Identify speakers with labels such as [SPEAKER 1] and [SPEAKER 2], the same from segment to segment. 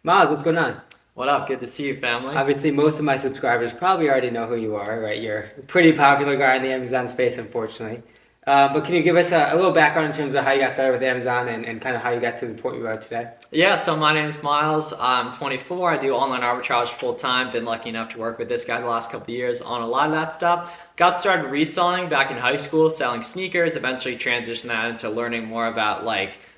[SPEAKER 1] Miles, what's going on?
[SPEAKER 2] What up? Good to see you, family.
[SPEAKER 1] Obviously, most of my subscribers probably already know who you are, right? You're a pretty popular guy in the Amazon space, unfortunately. But can you give us a little background in terms of how you got started with Amazon and kind of how you got to the point you are today?
[SPEAKER 2] Yeah, so my name is Miles. I'm 24. I do online arbitrage full time. Been lucky enough to work with this guy the last couple of years on a lot of that stuff. Got started reselling back in high school, selling sneakers. Eventually transitioned that into learning more about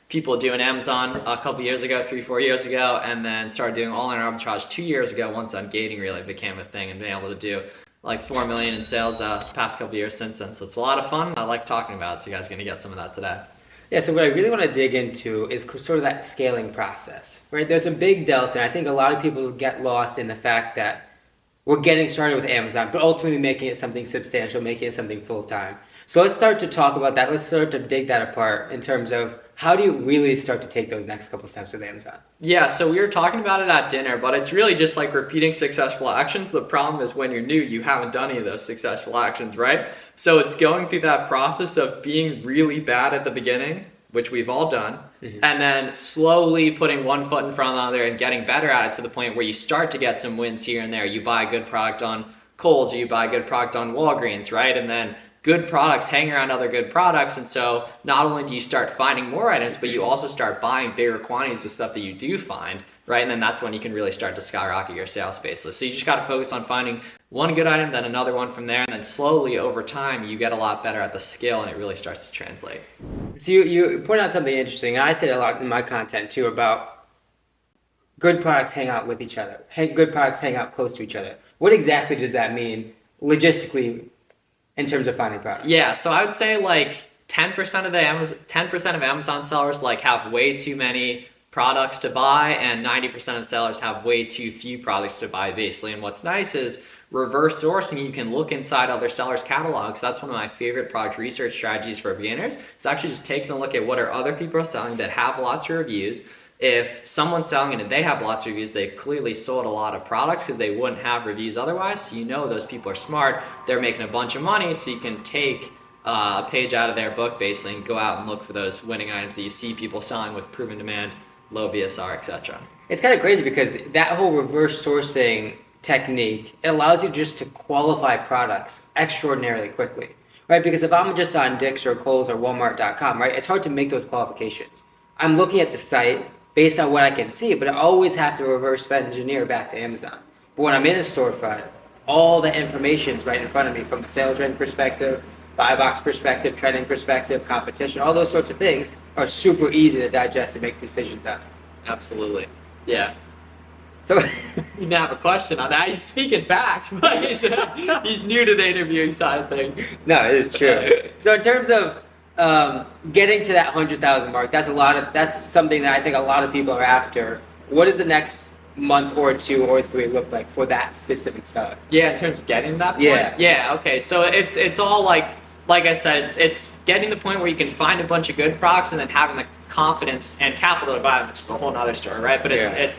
[SPEAKER 2] people doing Amazon a couple years ago, 3-4 years ago, and then started doing online arbitrage 2 years ago once gating really became a thing and being able to do like 4 million in sales past couple years since then. So it's a lot of fun. I like talking about it, so you guys are gonna get some of that today.
[SPEAKER 1] Yeah, so what I really want to dig into is sort of that scaling process, right? There's a big delta, and I think a lot of people get lost in the fact that we're getting started with Amazon, but ultimately making it something substantial, making it something full-time. So let's start to talk about that. Let's start to dig that apart in terms of how do you really start to take those next couple steps with Amazon?
[SPEAKER 2] Yeah, so we were talking about it at dinner, but it's really just like repeating successful actions. The problem is when you're new, you haven't done any of those successful actions, right? So it's going through that process of being really bad at the beginning, which we've all done, and then slowly putting one foot in front of the other and getting better at it to the point where you start to get some wins here and there. You buy a good product on Kohl's, or you buy a good product on Walgreens, right? And then good products hang around other good products, and so not only do you start finding more items, but you also start buying bigger quantities of stuff that you do find, right? And then that's when you can really start to skyrocket your sales baseless. So you just got to focus on finding one good item, then another one from there, and then slowly over time you get a lot better at the skill, and it really starts to translate.
[SPEAKER 1] So you point out something interesting, and I say it a lot in my content too, about good products hang out with each other. Good products hang out close to each other. What exactly does that mean logistically in terms of finding products?
[SPEAKER 2] Yeah, so I would say like 10% of Amazon sellers have way too many products to buy, and 90% of sellers have way too few products to buy, basically. And what's nice is reverse sourcing. You can look inside other sellers' catalogs. That's one of my favorite product research strategies for beginners. It's actually just taking a look at what are other people selling that have lots of reviews. If someone's selling it and they have lots of reviews, they've clearly sold a lot of products because they wouldn't have reviews otherwise. So you know those people are smart. They're making a bunch of money, so you can take a page out of their book basically and go out and look for those winning items that you see people selling with proven demand, low BSR, etc.
[SPEAKER 1] It's kind of crazy because that whole reverse sourcing technique, it allows you just to qualify products extraordinarily quickly, right? Because if I'm just on Dick's or Kohl's or Walmart.com, right, it's hard to make those qualifications. I'm looking at the site based on what I can see, but I always have to reverse engineer back to Amazon. But when I'm in a storefront, all the information's right in front of me from a sales rank perspective, buy box perspective, trending perspective, competition, all those sorts of things are super easy to digest and make decisions on.
[SPEAKER 2] Absolutely. Yeah.
[SPEAKER 1] So
[SPEAKER 2] you can have a question on that. He's speaking facts, but he's new to the interviewing side of things.
[SPEAKER 1] No, it is true. So in terms of getting to that 100,000 mark, that's something that I think a lot of people are after. What does the next month or 2 or 3 look like for that specific seller?
[SPEAKER 2] Yeah, in terms of getting that point? Yeah, okay. So it's all like I said, it's getting the point where you can find a bunch of good products and then having the confidence and capital to buy them, which is a whole nother story, right? But it's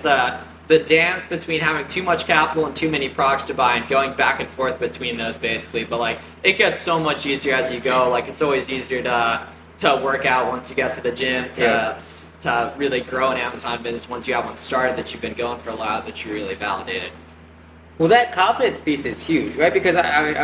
[SPEAKER 2] the dance between having too much capital and too many products to buy and going back and forth between those basically. But it gets so much easier as you go. It's always easier to work out once you get to the gym, to really grow an Amazon business once you have one started that you've been going for a while, that you really validated.
[SPEAKER 1] Well, that confidence piece is huge, right? Because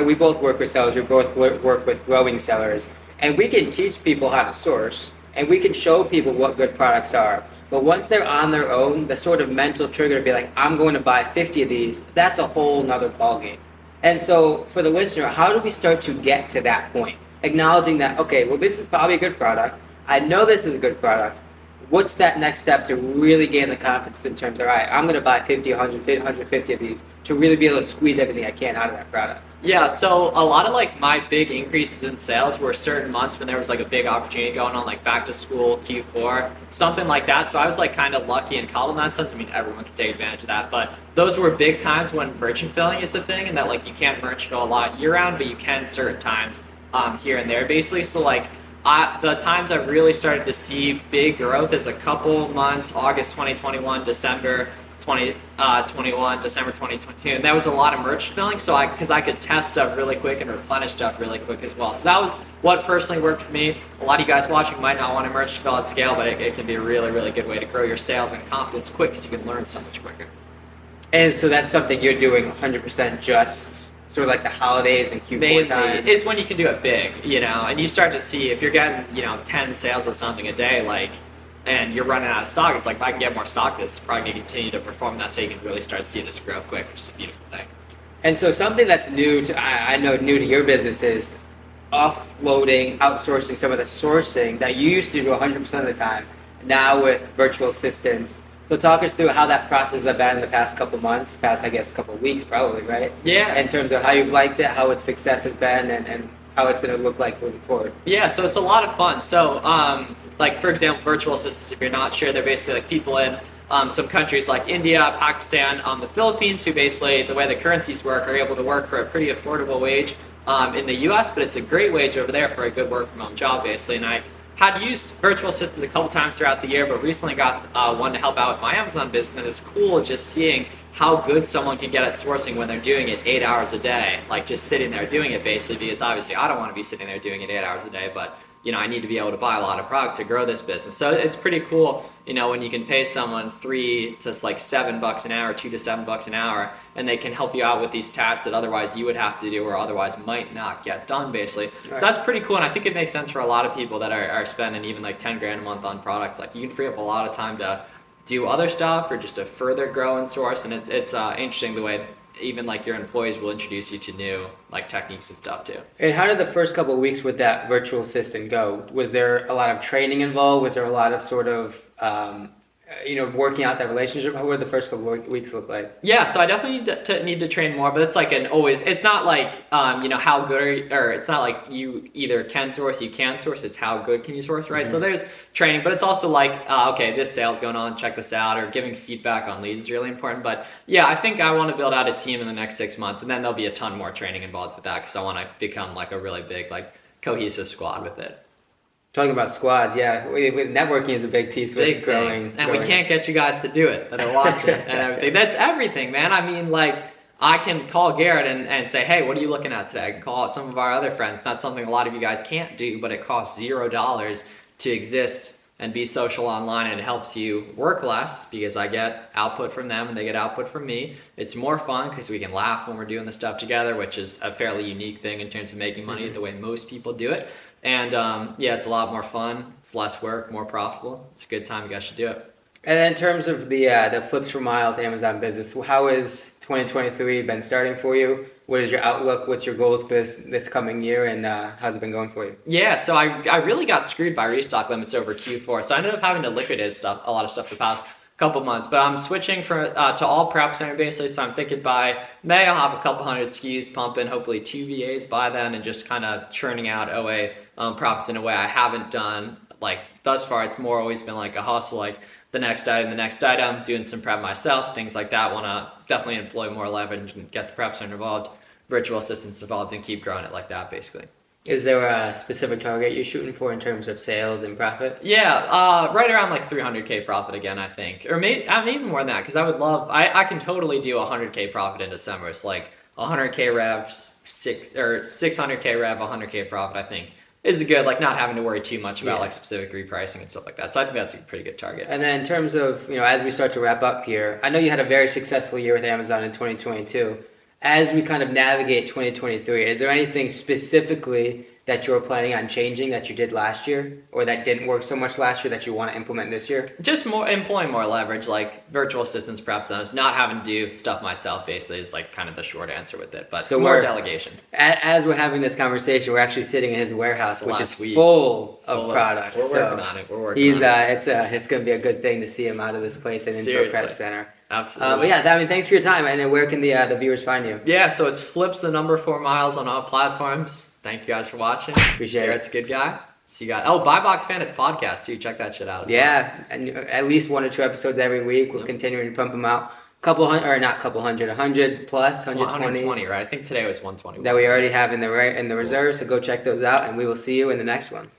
[SPEAKER 1] we both work with sellers, we both work with growing sellers, and we can teach people how to source, and we can show people what good products are. But once they're on their own, the sort of mental trigger to be like, I'm going to buy 50 of these, that's a whole nother ballgame. And so for the listener, how do we start to get to that point? Acknowledging that, okay, well, this is probably a good product. I know this is a good product. What's that next step to really gain the confidence in terms of, all right, I'm going to buy 50, 100, 150 of these to really be able to squeeze everything I can out of that product?
[SPEAKER 2] Yeah, so a lot of my big increases in sales were certain months when there was a big opportunity going on, back to school, Q4, something like that. So I was kind of lucky and caught in that sense. I mean, everyone can take advantage of that, but those were big times when merchant filling is the thing, and that you can't merchant fill a lot year round, but you can certain times here and there basically. So the times I really started to see big growth is a couple months, August 2021, December 2021, December 2022, and that was a lot of merch filling. So because I could test stuff really quick and replenish stuff really quick as well. So that was what personally worked for me. A lot of you guys watching might not want to merch fill at scale, but it can be a really, really good way to grow your sales and confidence quick, because you can learn so much quicker.
[SPEAKER 1] And so that's something you're doing 100% just sort of like the holidays and Q4 times?
[SPEAKER 2] Is when you can do it big, and you start to see if you're getting, 10 sales of something a day, and you're running out of stock, it's like, if I can get more stock, it's probably going to continue to perform. That's how you can really start to see this grow quick, which is a beautiful thing.
[SPEAKER 1] And so something that's new to, I know new to your business is offloading, outsourcing some of the sourcing that you used to do 100% of the time, now with virtual assistants. So talk us through how that process has been in the past couple months, I guess couple weeks probably, right?
[SPEAKER 2] Yeah.
[SPEAKER 1] In terms of how you've liked it, how its success has been, and how it's going to look like moving forward.
[SPEAKER 2] Yeah, so it's a lot of fun. So, for example, virtual assistants, if you're not sure, they're basically like people in some countries like India, Pakistan, the Philippines, who basically, the way the currencies work, are able to work for a pretty affordable wage in the US, but it's a great wage over there for a good work from home job, basically. And I had used virtual assistants a couple times throughout the year, but recently got one to help out with my Amazon business, and it's cool just seeing how good someone can get at sourcing when they're doing it 8 hours a day, like just sitting there doing it, basically, because obviously I don't want to be sitting there doing it 8 hours a day, but I need to be able to buy a lot of product to grow this business. So it's pretty cool, when you can pay someone $3 to $7 an hour, $2 to $7 an hour, and they can help you out with these tasks that otherwise you would have to do or otherwise might not get done, basically. Right. So that's pretty cool, and I think it makes sense for a lot of people that are spending even like 10 grand a month on product. Like, you can free up a lot of time to do other stuff or just to further grow and source, and it's interesting the way even like your employees will introduce you to new like techniques and stuff too.
[SPEAKER 1] And how did the first couple of weeks with that virtual assistant go? Was there a lot of training involved? Was there a lot of sort of working out that relationship? How would the first couple of weeks look like?
[SPEAKER 2] Yeah, so I definitely need to train more, but it's like it's not like how good are you, or it's not like you either can source, you can source, it's how good can you source, right? Mm-hmm. So there's training, but it's also like, okay, this sale's going on, check this out, or giving feedback on leads is really important. But yeah, I think I want to build out a team in the next 6 months, and then there'll be a ton more training involved with that, because I want to become like a really big, like cohesive squad with it.
[SPEAKER 1] Talking about squads, yeah, with networking is a big piece with growing.
[SPEAKER 2] And we can't get you guys to do it that are watching and everything. That's everything, man. I mean, like, I can call Garrett and say, hey, what are you looking at today? I can call out some of our other friends. That's something a lot of you guys can't do, but it costs $0 to exist and be social online, and it helps you work less because I get output from them and they get output from me. It's more fun because we can laugh when we're doing the stuff together, which is a fairly unique thing in terms of making money the way most people do it. And it's a lot more fun. It's less work, more profitable. It's a good time. You guys should do it.
[SPEAKER 1] And then in terms of the Flips4Miles Amazon business, how has 2023 been starting for you? What is your outlook? What's your goals for this coming year? And how's it been going for you?
[SPEAKER 2] Yeah, so I really got screwed by restock limits over Q4. So I ended up having to liquidate a lot of stuff the past couple months, but I'm switching to all prep center basically. So I'm thinking by May I'll have a couple hundred SKUs pumping, hopefully 2 VAs by then, and just kind of churning out OA profits in a way I haven't done. Like thus far, it's more always been like a hustle, like the next item, doing some prep myself, things like that. Want to definitely employ more leverage and get the prep center involved, virtual assistants involved, and keep growing it like that basically.
[SPEAKER 1] Is there a specific target you're shooting for in terms of sales and profit?
[SPEAKER 2] Yeah, right around like 300K profit again, I think. Or maybe even more than that, because I can totally do 100K profit in December. It's like 100K rev, 600K rev, 100K profit, I think, is good, like not having to worry too much about like specific repricing and stuff like that. So I think that's a pretty good target.
[SPEAKER 1] And then in terms of, as we start to wrap up here, I know you had a very successful year with Amazon in 2022. As we kind of navigate 2023, is there anything specifically that you're planning on changing that you did last year or that didn't work so much last year that you want to implement this year?
[SPEAKER 2] Just employing more leverage, like virtual assistants, prep centers, not having to do stuff myself basically is like kind of the short answer with it, but so more delegation.
[SPEAKER 1] As we're having this conversation, we're actually sitting in his warehouse, which is full of products.
[SPEAKER 2] We're working on it.
[SPEAKER 1] It's going to be a good thing to see him out of this place and into a prep center.
[SPEAKER 2] Absolutely.
[SPEAKER 1] But yeah, thanks for your time. And where can the viewers find you?
[SPEAKER 2] Yeah, so it's Flips4Miles on all platforms. Thank you guys for watching.
[SPEAKER 1] Appreciate it.
[SPEAKER 2] Garrett's a good guy. See you guys. Oh, Buy Box Bandits podcast too. Check that shit out as
[SPEAKER 1] well. And at least 1 or 2 episodes every week. We're continuing to pump them out. 100 plus,
[SPEAKER 2] 120, right? I think today was 120.
[SPEAKER 1] That we already have in the reserve. So go check those out, and we will see you in the next one.